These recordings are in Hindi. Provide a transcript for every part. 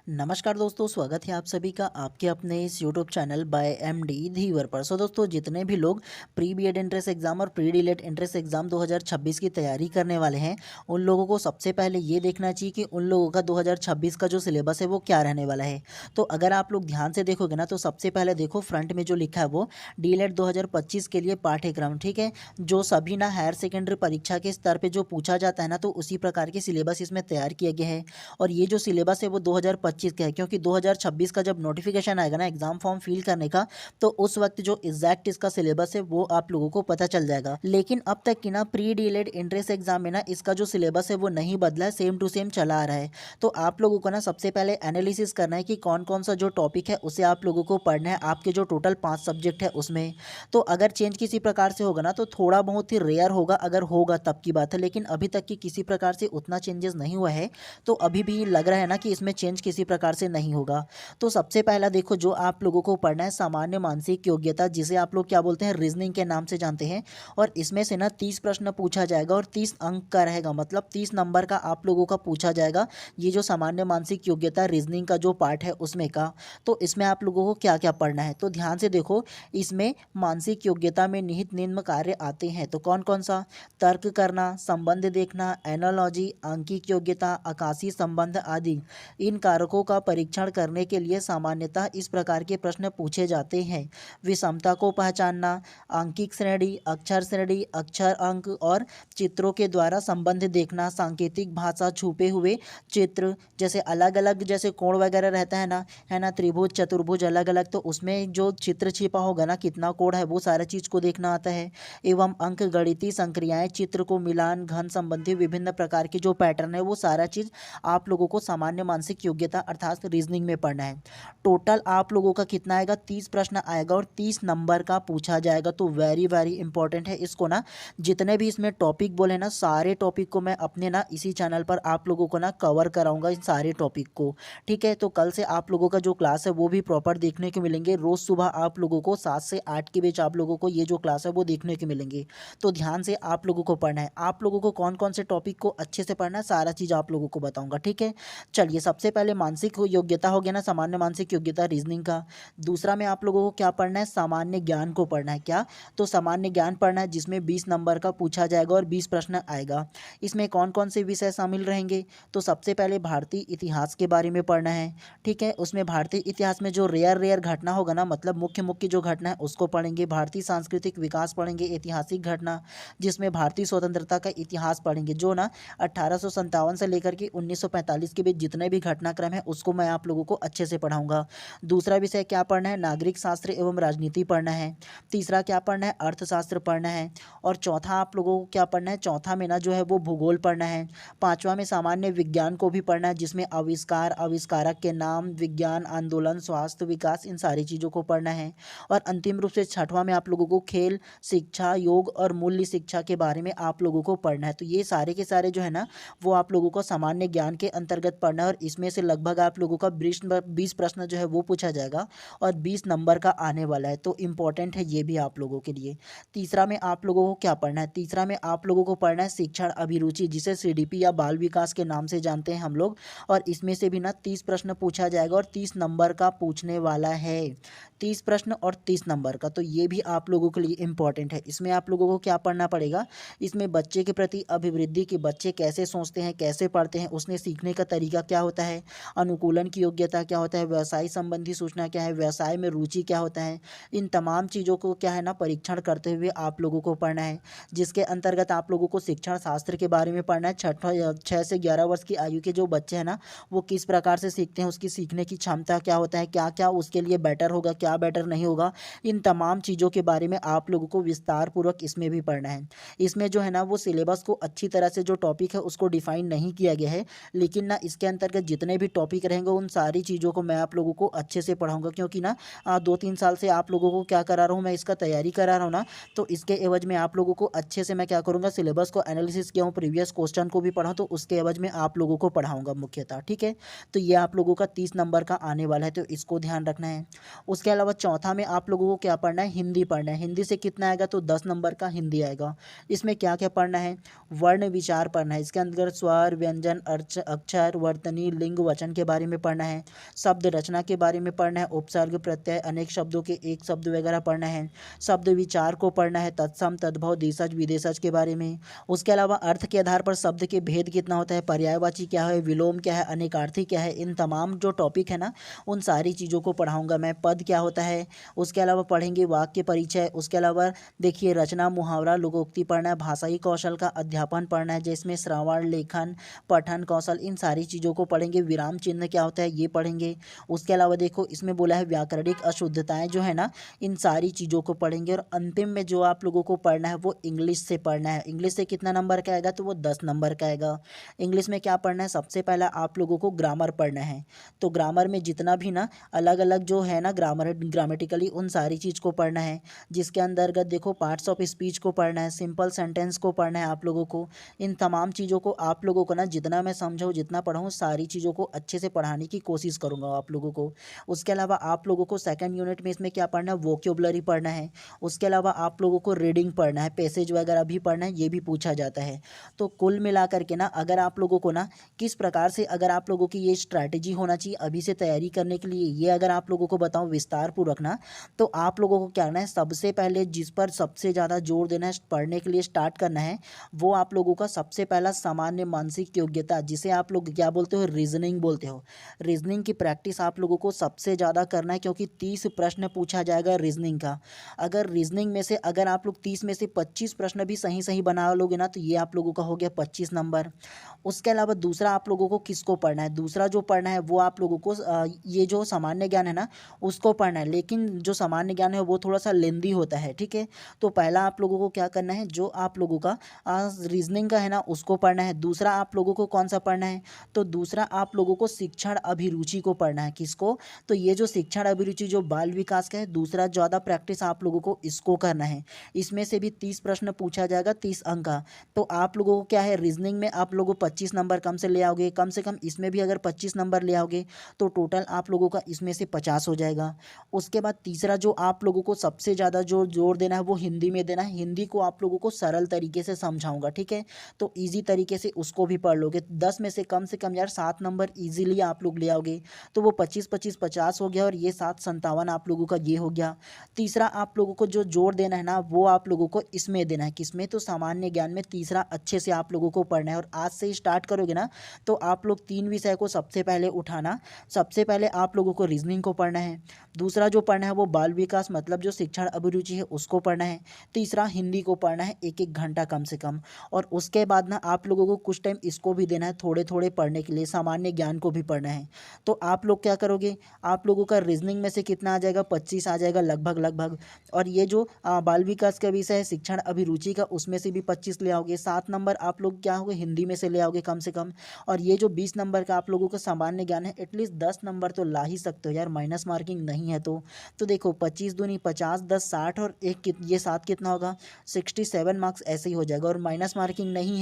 नमस्कार दोस्तों, स्वागत है आप सभी का आपके अपने इस यूट्यूब चैनल बाय एमडी धीवर पर। दोस्तों, जितने भी लोग प्री बीएड एंट्रेंस एग्जाम और प्री डीएलएड एंट्रेंस एग्जाम 2026 की तैयारी करने वाले हैं, उन लोगों को सबसे पहले ये देखना चाहिए कि उन लोगों का 2026 का जो सिलेबस है वो क्या रहने वाला है। तो अगर आप लोग ध्यान से देखोगे ना, तो सबसे पहले देखो फ्रंट में जो लिखा है वो डीएलएड 2025 के लिए पाठ्यक्रम, ठीक है। जो सभी ना हायर सेकेंडरी परीक्षा के स्तर पे जो पूछा जाता है ना, तो उसी प्रकार के सिलेबस इसमें तैयार किया गया है। और ये जो सिलेबस है वो 2025 का है, क्योंकि 2026 का जब नोटिफिकेशन आएगा ना एग्जाम फॉर्म फिल करने का, तो उस वक्त जो एग्जैक्ट इसका सिलेबस है वो आप लोगों को पता चल जाएगा। लेकिन अब तक की ना प्री डीएलएड एंट्रेंस एग्जाम में ना इसका जो सिलेबस है वो नहीं बदला है, सेम टू सेम चला आ रहा है। तो आप लोगों को ना सबसे पहले एनालिसिस करना है कि कौन कौन सा जो टॉपिक है उसे आप लोगों को पढ़ना है, आपके जो टोटल 5 सब्जेक्ट है उसमें। तो अगर चेंज किसी प्रकार से होगा ना, तो थोड़ा बहुत ही रेयर होगा, अगर होगा तब की बात है, लेकिन अभी तक की किसी प्रकार से उतना चेंजेस नहीं हुआ है। तो अभी भी लग रहा है ना कि इसमें चेंज किसी प्रकार से नहीं होगा। तो सबसे पहला देखो, जो आप लोगों को पढ़ना है सामान्य मानसिक योग्यता, जिसे आप लोग क्या बोलते हैं, रीजनिंग के नाम से जानते हैं। और इसमें से ना 30 प्रश्न पूछा जाएगा और 30 अंक का रहेगा, मतलब 30 नंबर का आप लोगों का पूछा जाएगा। ये जो सामान्य मानसिक योग्यता रीजनिंग का जो पार्ट है उसमें का। तो इसमें आप लोगों को क्या क्या पढ़ना है, तो ध्यान से देखो। इसमें मानसिक योग्यता में निहित निम्न कार्य आते हैं, तो कौन कौन सा? तर्क करना, संबंध देखना, एनालॉजी, आंकिक योग्यता, आकाशीय संबंध आदि। इन कारकों का परीक्षण करने के लिए सामान्यतः इस प्रकार के प्रश्न पूछे जाते हैं। विषमता को पहचानना, आंकिक श्रेणी, अक्षर अंक और चित्रों के द्वारा संबंध देखना, सांकेतिक भाषा, छुपे हुए चित्र, जैसे अलग अलग जैसे कोण वगैरह रहता है ना, त्रिभुज चतुर्भुज अलग अलग, तो उसमें जो चित्र छिपा होगा ना, कितना कोण है, वो सारा चीज को देखना आता है। एवं अंक गणितीय संक्रियाएं, चित्र को मिलान, घन संबंधी विभिन्न प्रकार के जो पैटर्न है, वो सारा चीज आप लोगों को सामान्य मानसिक योग्यता अर्थात रीजनिंग में पढ़ना है। टोटल आप लोगों का कितना आएगा? 30 प्रश्न आएगा और 30 नंबर का पूछा जाएगा। तो वेरी वेरी इंपॉर्टेंट है इसको ना। जितने भी इसमें टॉपिक बोले ना, सारे टॉपिक को मैं अपने ना इसी चैनल पर आप लोगों को ना कवर कराऊंगा, इन सारे टॉपिक को, ठीक है। तो कल से आप लोगों का जो क्लास है वो भी प्रॉपर देखने को मिलेंगे। रोज सुबह आप लोगों को 7 से 8 के बीच आप लोगों को ये जो क्लास है वो देखने को मिलेंगे। तो ध्यान से आप लोगों को पढ़ना है। आप लोगों को कौन कौन से टॉपिक को अच्छे से पढ़ना है, सारा चीज़ आप लोगों को बताऊंगा, ठीक है। चलिए, सबसे पहले मानसिक योग्यता हो गया ना, सामान्य मानसिक योग्यता रीजनिंग का। दूसरा में आप लोगों को क्या पढ़ना है? सामान्य ज्ञान को पढ़ना है। क्या? तो सामान्य ज्ञान पढ़ना है, जिसमें 20 नंबर का पूछा जाएगा और 20 प्रश्न आएगा। इसमें कौन कौन से विषय शामिल रहेंगे? तो सबसे पहले भारतीय इतिहास के बारे में पढ़ना है, ठीक है। उसमें भारतीय इतिहास में जो रेयर रेयर घटना होगा ना, मतलब मुख्य मुख्य जो घटना है उसको पढ़ेंगे। भारतीय सांस्कृतिक विकास पढ़ेंगे, ऐतिहासिक घटना, जिसमें भारतीय स्वतंत्रता का इतिहास पढ़ेंगे, जो ना 1857 से लेकर के 1945 के बीच जितने भी घटनाक्रम है उसको मैं आप लोगों को अच्छे से पढ़ाऊंगा। दूसरा विषय क्या पढ़ना है? नागरिक शास्त्र एवं राजनीति पढ़ना है। तीसरा क्या पढ़ना है? अर्थशास्त्र पढ़ना है। और चौथा आप लोगों को क्या पढ़ना है? चौथा में ना जो है वो भूगोल पढ़ना है। पांचवा में सामान्य विज्ञान को भी पढ़ना है, जिसमें आविष्कार, आविष्कारक के नाम, विज्ञान, आंदोलन, स्वास्थ्य, विकास, इन सारी चीज़ों को पढ़ना है। और अंतिम रूप से छठवां में आप लोगों को खेल, शिक्षा, योग और मूल्य शिक्षा के बारे में आप लोगों को पढ़ना है। तो ये सारे के सारे जो है ना, वो आप लोगों को सामान्य ज्ञान के अंतर्गत पढ़ना है। और इसमें से लगभग आप लोगों का 20 प्रश्न जो है वो पूछा जाएगा और 20 नंबर का आने वाला है। तो इम्पोर्टेंट है ये भी आप लोगों के लिए। तीसरा में आप लोगों को क्या पढ़ना है? तीसरा में आप लोगों को पढ़ना है शिक्षण अभिरुचि, जिसे सीडीपी या बाल विकास के नाम से जानते हैं हम लोग। और इसमें से भी ना 30 प्रश्न पूछा जाएगा और 30 नंबर का पूछने वाला है। 30 प्रश्न और 30 नंबर का, तो ये भी आप लोगों के लिए इंपॉर्टेंट है। इसमें आप लोगों को क्या पढ़ना पड़ेगा? इसमें बच्चे के प्रति अभिवृद्धि, कि बच्चे कैसे सोचते हैं, कैसे पढ़ते हैं, उसने सीखने का तरीका क्या होता है, अनुकूलन की योग्यता क्या होता है, व्यवसाय संबंधी सूचना क्या है, व्यवसाय में रुचि क्या होता है, इन तमाम चीज़ों को क्या है ना परीक्षण करते हुए आप लोगों को पढ़ना है। जिसके अंतर्गत आप लोगों को शिक्षण शास्त्र के बारे में पढ़ना है। 6 से 11 वर्ष की आयु के जो बच्चे हैं ना, वो किस प्रकार से सीखते हैं, उसकी सीखने की क्षमता क्या होता है, क्या क्या उसके लिए बेटर होगा, क्या बेटर नहीं होगा, इन तमाम चीज़ों के बारे में आप लोगों को विस्तार पूर्वक इसमें भी पढ़ना है। इसमें जो है ना वो सिलेबस को अच्छी तरह से जो टॉपिक है उसको डिफाइन नहीं किया गया है, लेकिन ना इसके अंतर्गत जितने भी टॉपिक रहेंगे उन सारी चीज़ों को मैं आप लोगों को अच्छे से पढ़ाऊंगा। क्योंकि ना 2-3 साल से आप लोगों को क्या करा रहा हूँ, मैं इसका तैयारी करा रहा हूँ ना, तो इसके एवज में आप लोगों को अच्छे से मैं क्या करूँगा, सिलेबस को एनालिसिस किया हूँ, प्रीवियस क्वेश्चन को भी पढ़ा, तो उसके एवज में आप लोगों को पढ़ाऊंगा मुख्यतः, ठीक है। तो ये आप लोगों का 30 नंबर का आने वाला है, तो इसको ध्यान रखना है। उसके अलावा चौथा में आप लोगों को क्या पढ़ना है? हिंदी पढ़ना है। हिंदी से कितना आएगा? तो 10 नंबर का हिंदी आएगा। इसमें क्या क्या पढ़ना है? वर्ण विचार पढ़ना है। इसके अंदर स्वर, व्यंजन, अक्षर, वर्तनी, लिंग, वचन गठन के बारे में पढ़ना है, शब्द रचना के बारे में पढ़ना है, उपसर्ग प्रत्यय अनेक शब्दों के एक शब्द वगैरह पढ़ना है, शब्द विचार को पढ़ना है, तत्सम तद्भव देशज विदेशज के बारे में। उसके अलावा अर्थ के आधार पर शब्द के भेद कितना होता है, पर्यायवाची क्या है, विलोम क्या है, अनेकार्थी क्या है, इन तमाम जो टॉपिक है ना उन सारी चीज़ों को पढ़ाऊँगा मैं। पद क्या होता है, उसके अलावा पढ़ेंगे वाक्य परिचय। उसके अलावा देखिए रचना, मुहावरा, लोकोक्ति पढ़ना है, भाषाई कौशल का अध्यापन पढ़ना है, जिसमें श्रवण, लेखन, पठन कौशल, इन सारी चीज़ों को पढ़ेंगे। विराम चिन्ह क्या होता है ये पढ़ेंगे। उसके अलावा देखो इसमें बोला है व्याकरणिक अशुद्धताएं जो है ना, इन सारी चीज़ों को पढ़ेंगे। और अंतिम में जो आप लोगों को पढ़ना है वो इंग्लिश से पढ़ना है। इंग्लिश से कितना नंबर का आएगा, तो वो 10 नंबर का आएगा। इंग्लिश में क्या पढ़ना है, सबसे पहला आप लोगों को ग्रामर पढ़ना है। तो ग्रामर में जितना भी ना अलग अलग जो है ना ग्रामर ग्रामेटिकली उन सारी चीज़ को पढ़ना है, जिसके अंतर्गत देखो पार्ट्स ऑफ स्पीच को पढ़ना है, सिंपल सेंटेंस को पढ़ना है आप लोगों को। इन तमाम चीज़ों को आप लोगों को ना जितना मैं समझाऊँ, जितना पढ़ाऊँ, सारी चीज़ों को अच्छे से पढ़ाने की कोशिश करूँगा आप लोगों को। उसके अलावा आप लोगों को सेकंड यूनिट में इसमें क्या पढ़ना है, वोकैबुलरी पढ़ना है। उसके अलावा आप लोगों को रीडिंग पढ़ना है, पैसेज वगैरह भी पढ़ना है, ये भी पूछा जाता है। तो कुल मिलाकर के ना अगर आप लोगों को ना किस प्रकार से अगर आप लोगों की ये स्ट्रैटेजी होना चाहिए अभी से तैयारी करने के लिए, ये अगर आप लोगों को बताऊं विस्तार पूर्वक ना, तो आप लोगों को क्या करना है, सबसे पहले जिस पर सबसे ज़्यादा जोर देना है पढ़ने के लिए स्टार्ट करना है, वो आप लोगों का सबसे पहला सामान्य मानसिक योग्यता, जिसे आप लोग क्या बोलते हो, रीजनिंग बोलते हो। रीजनिंग की प्रैक्टिस आप लोगों को सबसे ज़्यादा करना है, क्योंकि 30 प्रश्न पूछा जाएगा रीजनिंग का। अगर रीजनिंग में से अगर आप लोग 30 में से 25 प्रश्न भी सही सही बना लोगे ना, तो ये आप लोगों का हो गया 25 नंबर। उसके अलावा दूसरा आप लोगों को किसको पढ़ना है, दूसरा जो पढ़ना है वो आप लोगों को ये जो सामान्य ज्ञान है ना उसको पढ़ना है। लेकिन जो सामान्य ज्ञान है वो थोड़ा सा लेंदी होता है, ठीक है। तो पहला आप लोगों को क्या करना है, जो आप लोगों का रीजनिंग का है ना उसको पढ़ना है। दूसरा आप लोगों को कौन सा पढ़ना है, तो दूसरा आप लोगों को शिक्षण अभिरुचि को पढ़ना है। किसको, तो ये जो शिक्षण अभिरुचि जो बाल विकास का है, दूसरा ज़्यादा प्रैक्टिस आप लोगों को इसको करना है। इसमें से भी 30 प्रश्न पूछा जाएगा, 30 अंक का। तो आप लोगों को क्या है, रीजनिंग में आप लोगों को 25 नंबर कम से ले आओगे, कम से कम इसमें भी अगर 25 नंबर ले आओगे तो टोटल आप लोगों का इसमें से 50 हो जाएगा। उसके बाद तीसरा जो आप लोगों को सबसे ज़्यादा जो जोर देना है वो हिंदी में देना है। हिंदी को आप लोगों को सरल तरीके से समझाऊंगा, ठीक है। तो ईजी तरीके से उसको भी पढ़ लोगे। 10 में से कम यार 7 नंबर ईजिली आप लोग ले आओगे, तो वो 25 25 50 हो गया, और ये 7 57 आप लोगों का ये हो गया। तीसरा आप लोगों को जो जोर देना है ना वो आप लोगों को इसमें देना है। किसमें, तो सामान्य ज्ञान में तीसरा अच्छे से आप लोगों को पढ़ना है। और आज से ही स्टार्ट करोगे ना तो आप लोग 3 विषय को सबसे पहले उठाना। सबसे पहले आप लोगों को रीजनिंग को पढ़ना है, दूसरा जो पढ़ना है वो बाल विकास मतलब जो शिक्षण अभिरुचि है उसको पढ़ना है, तीसरा हिंदी को पढ़ना है 1 1 घंटा कम से कम। और उसके बाद ना आप लोगों को कुछ टाइम इसको भी देना है थोड़े थोड़े पढ़ने के लिए, सामान्य ज्ञान को भी पढ़ना है। तो आप लोग क्या करोगे, आप लोगों का रीजनिंग में से कितना आ जाएगा, 25 आ जाएगा लगभग। और ये जो बाल विकास का विषय है शिक्षण अभिरुचि का, उसमें से भी 25 ले आओगे। 7 नंबर आप लोग क्या होगे, हिंदी में से ले आओगे कम से कम। और ये जो 20 नंबर का आप लोगों का सामान्य ज्ञान है, एटलीस्ट 10 नंबर तो ला ही सकते हो यार, माइनस मार्किंग नहीं है तो देखो 25 दूनी 50, 10 60 और एक ये 7 कितना होगा, 67 मार्क्स ऐसे ही हो जाएगा। और माइनस मार्किंग नहीं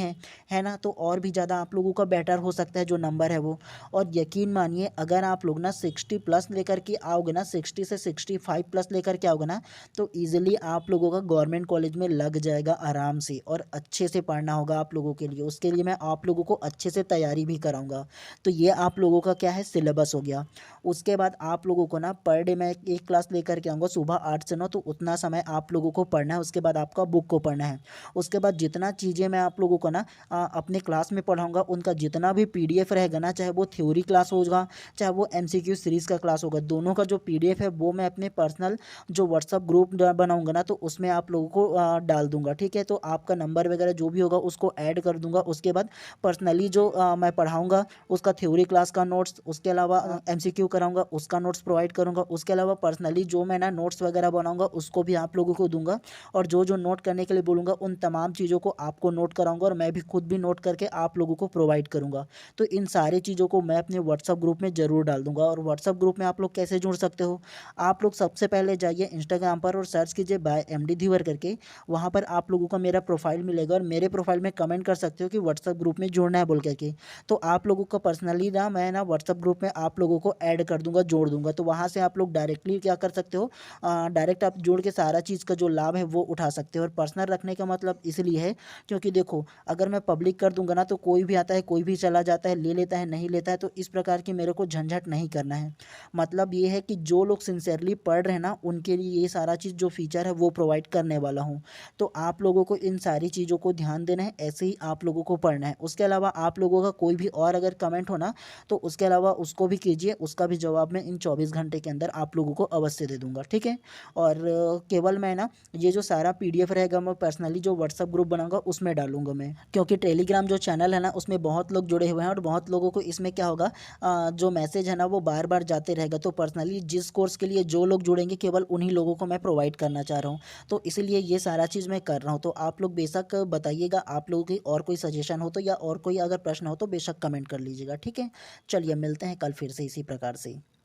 है ना, तो और भी ज़्यादा आप लोगों का बेटर हो सकता है जो नंबर है वो। और यकीन मानिए अगर आप लोग ना 60 प्लस लेकर के आओगे ना, 60 से 65 प्लस लेकर के आओगे ना, तो ईजिली आप लोगों का गवर्नमेंट कॉलेज में लग जाएगा आराम से। और अच्छे से पढ़ना होगा आप लोगों के लिए, उसके लिए मैं आप लोगों को अच्छे से तैयारी भी कराऊंगा। तो ये आप लोगों का क्या है, सिलेबस हो गया। उसके बाद आप लोगों को ना पर डे मैं एक क्लास लेकर के आऊँगा सुबह 8 से 9, तो उतना समय आप लोगों को पढ़ना है। उसके बाद आपका बुक को पढ़ना है। उसके बाद जितना चीज़ें मैं आप लोगों को ना अपने क्लास में पढ़ाऊँगा, उनका जितना भी PDF रहेगा ना, चाहे वो थ्योरी क्लास होगा चाहे वो MCQ सीरीज़ का क्लास होगा, दोनों का जो PDF है वो मैं अपने पर्सनल जो व्हाट्सअप ग्रुप बनाऊंगा ना, तो उसमें आप लोगों को डाल दूंगा, ठीक है। तो आपका नंबर वगैरह जो भी होगा उसको ऐड कर दूंगा। उसके बाद पर्सनली जो मैं पढ़ाऊंगा उसका थ्योरी क्लास का नोट्स, उसके अलावा MCQ कराऊंगा उसका नोट्स प्रोवाइड करूंगा। उसके अलावा पर्सनली जो मैं ना नोट्स वगैरह बनाऊंगा उसको भी आप लोगों को दूंगा। और जो जो नोट करने के लिए बोलूँगा उन तमाम चीज़ों को आपको नोट कराऊंगा, और मैं भी खुद भी नोट करके आप लोगों को प्रोवाइड करूँगा। तो इन सारी चीज़ों को मैं अपने व्हाट्सअप ग्रुप में ज़रूर डाल दूंगा। और व्हाट्सअप ग्रुप में आप लोग कैसे जुड़ सकते हो, आप लोग सबसे पहले जाइए इंस्टाग्राम पर और सर्च कीजिए बाय MD धीवर करके। वहाँ पर आप लोगों का मेरा प्रोफाइल मिलेगा, और मेरे प्रोफाइल में कमेंट कर सकते हो कि व्हाट्सअप ग्रुप में जुड़ना है बोल करके। तो आप लोगों का पर्सनली ना मैं ना व्हाट्सअप ग्रुप में आप लोगों को ऐड कर दूंगा, जोड़ दूंगा। तो वहाँ से आप लोग डायरेक्टली क्या कर सकते हो, डायरेक्ट आप जोड़ के सारा चीज़ का जो लाभ है वो उठा सकते हो। और पर्सनल रखने का मतलब इसलिए है क्योंकि देखो अगर मैं पब्लिक कर दूंगा ना, तो कोई भी आता है कोई भी चला जाता है, ले लेता है नहीं लेता है, है, तो इस प्रकार की मेरे को झंझट नहीं करना है। मतलब ये है कि जो लोग सिंसियरली पढ़ रहे हैं ना, उनके लिए ये सारा चीज़ जो फीचर है वो प्रोवाइड करने वाला हूँ। तो आप लोगों को इन सारी चीज़ों को ध्यान देना है, ऐसे ही आप लोगों को पढ़ना है। उसके अलावा आप लोगों का कोई भी और अगर कमेंट हो ना, तो उसके अलावा उसको भी कीजिए, उसका भी जवाब मैं इन 24 घंटे के अंदर आप लोगों को अवश्य दे दूँगा, ठीक है? और केवल मैं ना ये जो सारा पीडीएफ रहेगा मैं पर्सनली जो व्हाट्सएप ग्रुप बनाऊँगा उसमें डालूँगा मैं। क्योंकि टेलीग्राम जो चैनल है ना, उसमें बहुत लोग जुड़े हुए हैं और बहुत लोगों को इसमें क्या होगा, जो मैसेज है ना वो बार-बार जाते रहेगा। तो पर्सनली जिस कोर्स के लिए जो लोग जुड़ेंगे केवल उन्हीं लोगों को मैं प्रोवाइड करना चाह रहा हूँ। तो इसीलिए ये सारा चीज़ मैं कर रहा हूँ। तो आप लोग बेशक बताइएगा, आप लोगों की और कोई सजेशन हो तो या और कोई अगर प्रश्न हो तो बेशक कमेंट कर लीजिएगा, ठीक है? चलिए मिलते हैं कल फिर से इसी प्रकार से।